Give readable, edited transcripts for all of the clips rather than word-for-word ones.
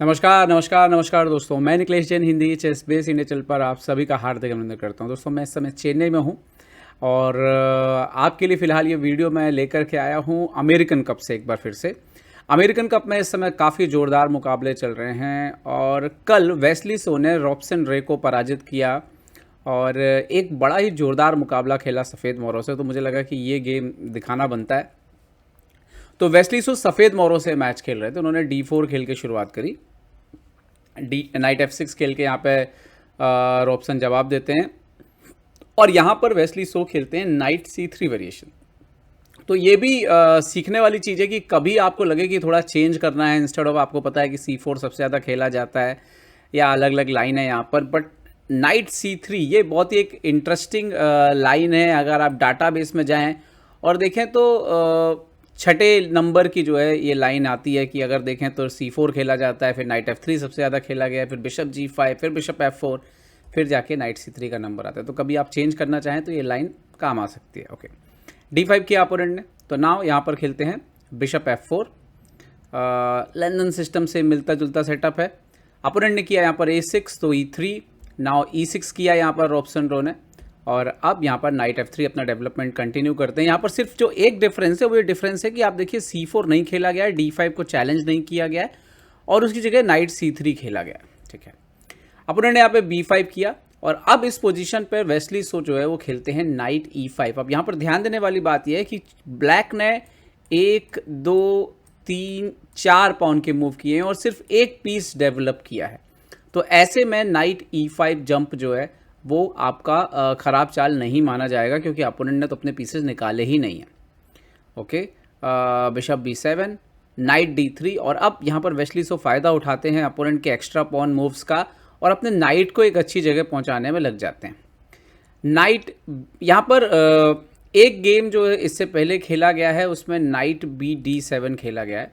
नमस्कार नमस्कार नमस्कार दोस्तों, मैं Niklesh Jain Hindi chess base India channel पर आप सभी का हार्दिक अभिनंदन करता हूं। दोस्तों, मैं इस समय चेन्नई में हूं और आपके लिए फ़िलहाल ये वीडियो मैं लेकर के आया हूं अमेरिकन कप से। एक बार फिर से अमेरिकन कप में इस समय काफ़ी ज़ोरदार मुकाबले चल रहे हैं और कल वेस्ली सो ने रॉबसन रे को पराजित किया और एक बड़ा ही ज़ोरदार मुकाबला खेला सफ़ेद मोरों से। तो मुझे लगा कि ये गेम दिखाना बनता है। तो वेस्ली सो सफ़ेद मोरों से मैच खेल रहे थे। उन्होंने D4 खेल के शुरुआत करी। नाइट F6 खेल के यहाँ पे रॉबसन जवाब देते हैं और यहाँ पर वेस्ली सो खेलते हैं नाइट C3 वेरिएशन। तो ये भी सीखने वाली चीज़ है कि कभी आपको लगे कि थोड़ा चेंज करना है, इंस्टेड ऑफ आपको पता है कि C4 सबसे ज़्यादा खेला जाता है या अलग अलग लाइन है यहाँ पर, बट नाइट C3 ये बहुत ही एक इंटरेस्टिंग लाइन है। अगर आप डाटाबेस में जाएं और देखें तो छठे नंबर की जो है ये लाइन आती है कि अगर देखें तो C4 खेला जाता है, फिर नाइट F3 सबसे ज़्यादा खेला गया है, फिर बिशप G5, फिर बिशप F4, फिर जाके नाइट C3 का नंबर आता है। तो कभी आप चेंज करना चाहें तो ये लाइन काम आ सकती है। ओके, D5 किया अपोनेंट ने, तो नाउ यहाँ पर खेलते हैं बिशप F4। लंदन सिस्टम से मिलता जुलता सेटअप है। अपोनेंट ने किया यहाँ पर A6, तो E3, नाउ E6 किया यहाँ पर रॉबसन रो ने और अब यहाँ पर नाइट F3 अपना डेवलपमेंट कंटिन्यू करते हैं। यहाँ पर सिर्फ जो एक डिफरेंस है वो ये डिफरेंस है कि आप देखिए C4 नहीं खेला गया है, D5 को चैलेंज नहीं किया गया है और उसकी जगह नाइट C3 खेला गया है। ठीक है, अपोनेंट ने यहाँ पे B5 किया और अब इस पोजीशन पर वेस्ली सो जो है वो खेलते हैं नाइट E5। अब यहाँ पर ध्यान देने वाली बात यह है कि ब्लैक ने 1 2 3 4 पॉन के मूव किए हैं और सिर्फ एक पीस डेवलप किया है। तो ऐसे में नाइट E5 जंप जो है वो आपका ख़राब चाल नहीं माना जाएगा क्योंकि अपोनेंट ने तो अपने पीसेस निकाले ही नहीं हैं। Okay, bishop B7, night D3 और अब यहाँ पर वेस्ली सो फ़ायदा उठाते हैं अपोनेंट के एक्स्ट्रा पॉन मूव्स का और अपने नाइट को एक अच्छी जगह पहुँचाने में लग जाते हैं। नाइट यहाँ पर एक गेम जो है इससे पहले खेला गया है उसमें नाइट D7 खेला गया है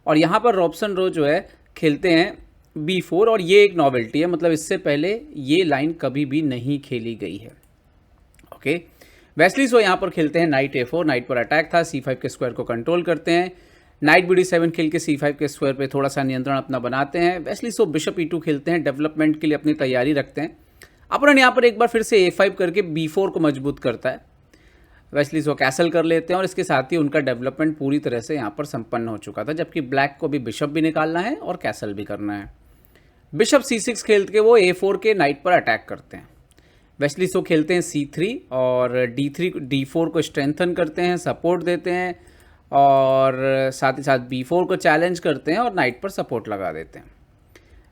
और यहाँ पर रॉबसन रो जो है खेलते हैं B4 और ये एक नॉवेल्टी है, मतलब इससे पहले ये लाइन कभी भी नहीं खेली गई है। ओके, वेस्ली सो यहाँ पर खेलते हैं नाइट A4, नाइट पर अटैक था, C5 के स्क्वायर को कंट्रोल करते हैं। नाइट BD7 खेल के C5 के स्क्वायर पे थोड़ा सा नियंत्रण अपना बनाते हैं। वेस्ली सो बिशप E2 खेलते हैं, डेवलपमेंट के लिए अपनी तैयारी रखते हैं। अपोनेंट यहाँ पर एक बार फिर से A5 करके B4 को मजबूत करता है। वेस्ली सो कैसल कर लेते हैं और इसके साथ ही उनका डेवलपमेंट पूरी तरह से यहाँ पर संपन्न हो चुका था, जबकि ब्लैक को भी बिशप भी निकालना है और कैसल भी करना है। बिशप C6 खेल के वो A4 के नाइट पर अटैक करते हैं। वेस्ली सो खेलते हैं C3 और D4 को स्ट्रेंथन करते हैं, सपोर्ट देते हैं और साथ ही साथ B4 को चैलेंज करते हैं और नाइट पर सपोर्ट लगा देते हैं।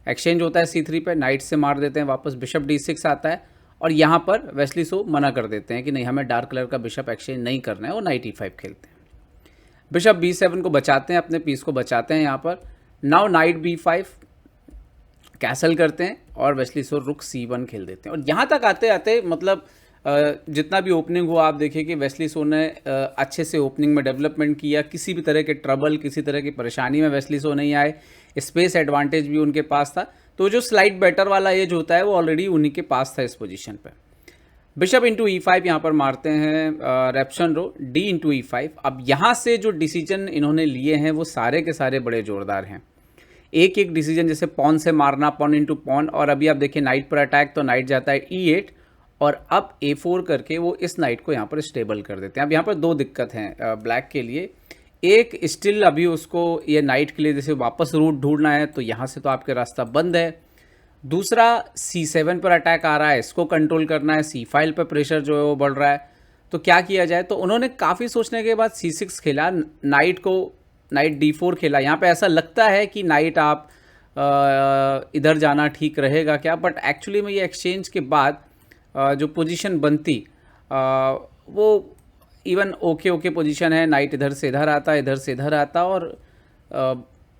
एक्सचेंज होता है C3 पे, नाइट से मार देते हैं, वापस बिशप D6 आता है और यहाँ पर वेस्ली सो मना कर देते हैं कि नहीं, हमें डार्क कलर का बिशप एक्सचेंज नहीं करना है और नाइट E5 खेलते हैं। बिशप B7 को बचाते हैं, अपने पीस को बचाते हैं यहाँ पर। नाउ नाइट B5 कैसल करते हैं और वेस्ली सो रुक C1 खेल देते हैं और यहाँ तक आते आते मतलब जितना भी ओपनिंग हुआ आप देखिए कि वेस्ली सो ने अच्छे से ओपनिंग में डेवलपमेंट किया। किसी भी तरह के ट्रबल, किसी तरह की परेशानी में वेस्ली सो नहीं आए। स्पेस एडवांटेज भी उनके पास था, तो जो स्लाइड बेटर वाला एज होता है वो ऑलरेडी उन्हीं के पास था इस पोजीशन पे। बिशप इंटू E5 यहाँ पर मारते हैं रॉबसन रो, D इंटू E5। अब यहाँ से जो डिसीजन इन्होंने लिए हैं वो सारे के सारे बड़े ज़ोरदार हैं। एक एक डिसीजन, जैसे पॉन से मारना, पॉन इंटू पॉन, और अभी आप देखिए नाइट पर अटैक, तो नाइट जाता है E8 और अब A4 करके वो इस नाइट को यहाँ पर स्टेबल कर देते हैं। अब यहाँ पर दो दिक्कत हैं ब्लैक के लिए। एक, स्टिल अभी उसको ये नाइट के लिए जैसे वापस रूट ढूंढना है, तो यहाँ से तो आपके रास्ता बंद है। दूसरा, C7 पर अटैक आ रहा है, इसको कंट्रोल करना है, C5 पर प्रेशर जो है वो बढ़ रहा है, तो क्या किया जाए। तो उन्होंने काफ़ी सोचने के बाद C6 खेला, नाइट D4 खेला। यहाँ पे ऐसा लगता है कि नाइट आप इधर जाना ठीक रहेगा क्या, बट एक्चुअली में ये एक्सचेंज के बाद जो पोजीशन बनती वो इवन ओके पोजीशन है। नाइट इधर से इधर आता, इधर से इधर आता और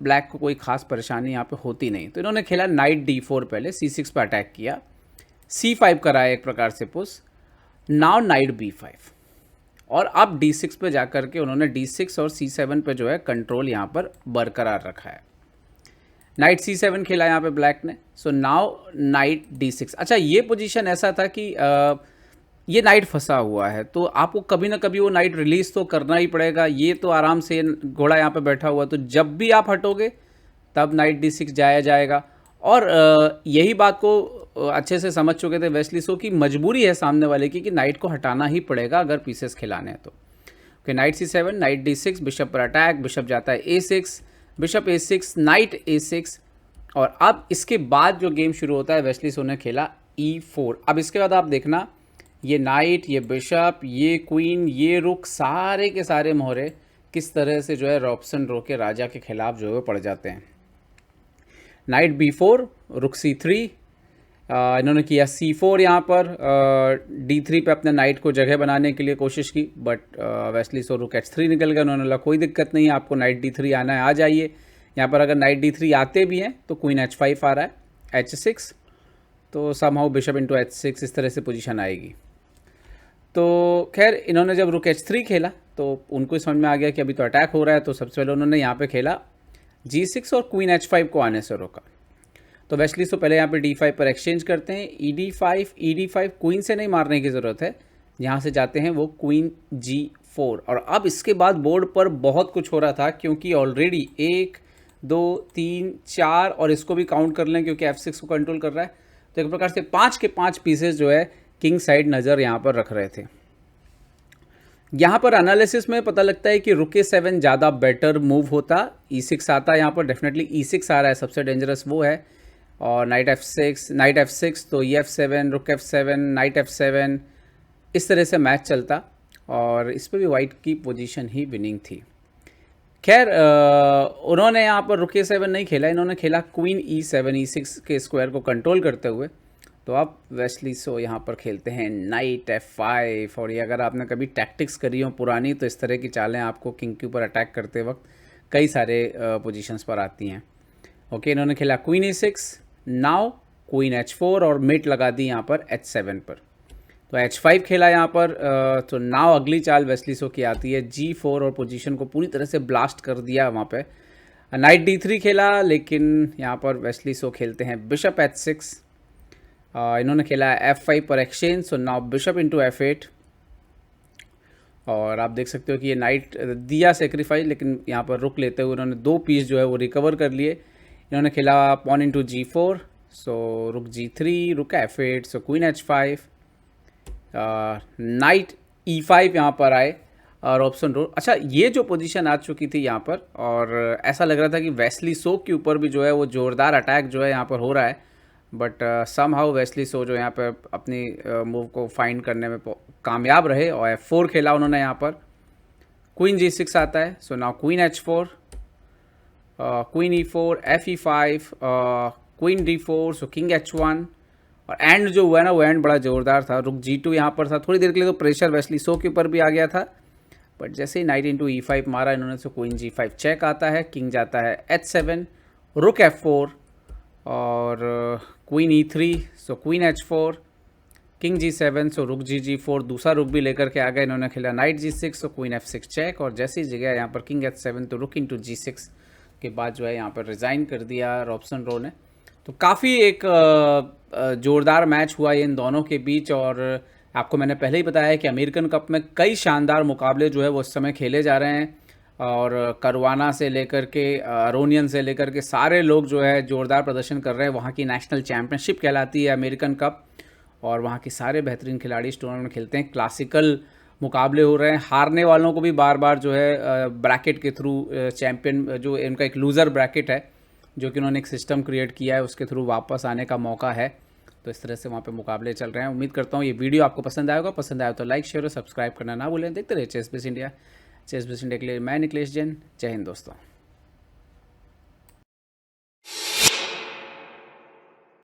ब्लैक को कोई ख़ास परेशानी यहाँ पे होती नहीं। तो इन्होंने खेला नाइट D4, पहले C6 पर अटैक किया, C5 कराया एक प्रकार से पुश, नाउ नाइट B5 और अब D6 पे जाकर के उन्होंने D6 और C7 पे जो है कंट्रोल यहाँ पर बरकरार रखा है। नाइट C7 खेला यहाँ पे ब्लैक ने, सो नाउ नाइट D6। अच्छा, ये पोजीशन ऐसा था कि ये नाइट फंसा हुआ है, तो आपको कभी ना कभी वो नाइट रिलीज तो करना ही पड़ेगा। ये तो आराम से घोड़ा यहाँ पे बैठा हुआ, तो जब भी आप हटोगे तब नाइट D6 जाया जाएगा। और यही बात को अच्छे से समझ चुके थे वेस्ली सो की मजबूरी है सामने वाले की कि नाइट को हटाना ही पड़ेगा अगर पीसेस खिलाने हैं तो। Okay, night C7, night D6, bishop पर अटैक, बिशप जाता है A6, bishop A6, night A6। और अब इसके बाद जो गेम शुरू होता है वेस्ली सो ने खेला E4। अब इसके बाद आप देखना ये नाइट, ये बिशप, ये क्वीन, ये रुक, सारे के सारे मोहरे किस तरह से जो है रॉबसन रो के राजा के खिलाफ जो है पड़ जाते हैं। नाइट B4, रुक C3, इन्होंने किया C4 यहाँ पर, D3 पे अपने नाइट को जगह बनाने के लिए कोशिश की, बट वेस्ली सो रुक H3 निकल गया। उन्होंने बोला कोई दिक्कत नहीं है, आपको नाइट D3 आना है आ जाइए। यहाँ पर अगर नाइट D3 आते भी हैं तो क्वीन H5 आ रहा है, H6, तो समहाउ बिशप इंटू H6 इस तरह से पोजीशन आएगी। तो खैर इन्होंने जब रुक H3 खेला तो उनको समझ में आ गया कि अभी तो अटैक हो रहा है, तो सबसे पहले उन्होंने यहाँ पे खेला G6 और क्वीन H5 को आने से रोका। तो वेस्ली सो पहले यहाँ पे D5 पर एक्सचेंज करते हैं, ED5, क्वीन से नहीं मारने की ज़रूरत है, यहाँ से जाते हैं वो क्वीन G4। और अब इसके बाद बोर्ड पर बहुत कुछ हो रहा था क्योंकि ऑलरेडी 1 2 3 4 और इसको भी काउंट कर लें क्योंकि F6 को कंट्रोल कर रहा है, तो एक प्रकार से 5 के 5 पीसेस जो है किंग साइड नज़र यहाँ पर रख रहे थे। यहाँ पर एनालिसिस में पता लगता है कि रुक A7 ज़्यादा बेटर मूव होता, E6 आता है यहाँ पर, डेफिनेटली E6 आ रहा है, सबसे डेंजरस वो है। और नाइट F6 तो E7, रुक F7, नाइट F7, इस तरह से मैच चलता और इस पर भी वाइट की पोजीशन ही विनिंग थी। खैर उन्होंने यहाँ पर रुक A7 नहीं खेला, इन्होंने खेला क्वीन E7, E6 के स्क्वायर को कंट्रोल करते हुए। तो अब वेस्ली सो यहाँ पर खेलते हैं नाइट F5। और ये अगर आपने कभी टैक्टिक्स करी हो पुरानी तो इस तरह की चालें आपको किंग के ऊपर अटैक करते वक्त कई सारे पोजीशंस पर आती हैं। ओके, इन्होंने खेला queen E6, now queen H4 और मेट लगा दी यहाँ पर H7 पर। तो H5 खेला यहाँ पर, तो नाउ अगली चाल वेस्ली सो की आती है G4 और पोजीशन को पूरी तरह से ब्लास्ट कर दिया वहाँ पे। नाइट D3 खेला, लेकिन यहाँ पर वेस्ली सो खेलते हैं बिशप H6। इन्होंने खेला F5 पर exchange, so now bishop into F8। और आप देख सकते हो कि ये नाइट दिया सेक्रीफाइस, लेकिन यहाँ पर रुक लेते हुए उन्होंने 2 पीस जो है वो रिकवर कर लिए। इन्होंने खेला पॉन इंटू G4, सो रुक G3, रुक F8, सो क्वीन H5, नाइट E5 यहाँ पर आए और ऑप्शन रो। अच्छा, ये जो पोजीशन आ चुकी थी यहाँ पर, और ऐसा लग रहा था कि वेस्ली सो के ऊपर भी जो है वो ज़ोरदार अटैक जो है यहाँ पर हो रहा है, बट समहाउ वेस्ली सो जो यहाँ पर अपनी मूव को फाइंड करने में कामयाब रहे और F4 खेला उन्होंने यहाँ पर। क्वीन G6 आता है, so now queen H4, queen E4, FE5, queen D4, सो किंग H1। और एंड जो हुआ ना वो एंड बड़ा ज़ोरदार था, रुक G2 यहाँ पर था। थोड़ी देर के लिए तो प्रेशर वेस्ली सो के ऊपर भी आ गया था, बट जैसे ही नाइट इंटू E5 मारा इन्होंने, सो क्वीन G5 चेक आता है, किंग जाता है H7, रुक F4 और क्वीन E3, सो क्वीन H4, किंग G7, सो रुक G4, दूसरा रुक भी लेकर के आ गए। इन्होंने खेला नाइट G6, सो क्वीन F6 चेक, और जैसी जगह यहाँ पर किंग H7 तो रुक इंटू G6 के बाद जो है यहाँ पर रिज़ाइन कर दिया रॉबसन रो ने। तो काफ़ी एक ज़ोरदार मैच हुआ ये इन दोनों के बीच। और आपको मैंने पहले ही बताया कि अमेरिकन कप में कई शानदार मुकाबले जो है वो इस समय खेले जा रहे हैं, और करवाना से लेकर के अरोनियन से लेकर के सारे लोग जो है ज़ोरदार प्रदर्शन कर रहे हैं। वहाँ की नेशनल चैम्पियनशिप कहलाती है अमेरिकन कप, और वहाँ के सारे बेहतरीन खिलाड़ी इस टूर्नामेंट में खेलते हैं। क्लासिकल मुकाबले हो रहे हैं, हारने वालों को भी बार बार जो है ब्रैकेट के थ्रू चैम्पियन, जो इनका एक लूज़र ब्रैकेट है जो कि उन्होंने एक सिस्टम क्रिएट किया है, उसके थ्रू वापस आने का मौका है। तो इस तरह से वहाँ पे मुकाबले चल रहे हैं। उम्मीद करता हूँ ये वीडियो आपको पसंद आएगा। पसंद आया तो लाइक, शेयर और सब्सक्राइब करना ना भूलें। देखते रहिए chess base India. Chess base India के लिए मैं निकलेश जैन। जय हिंद दोस्तों।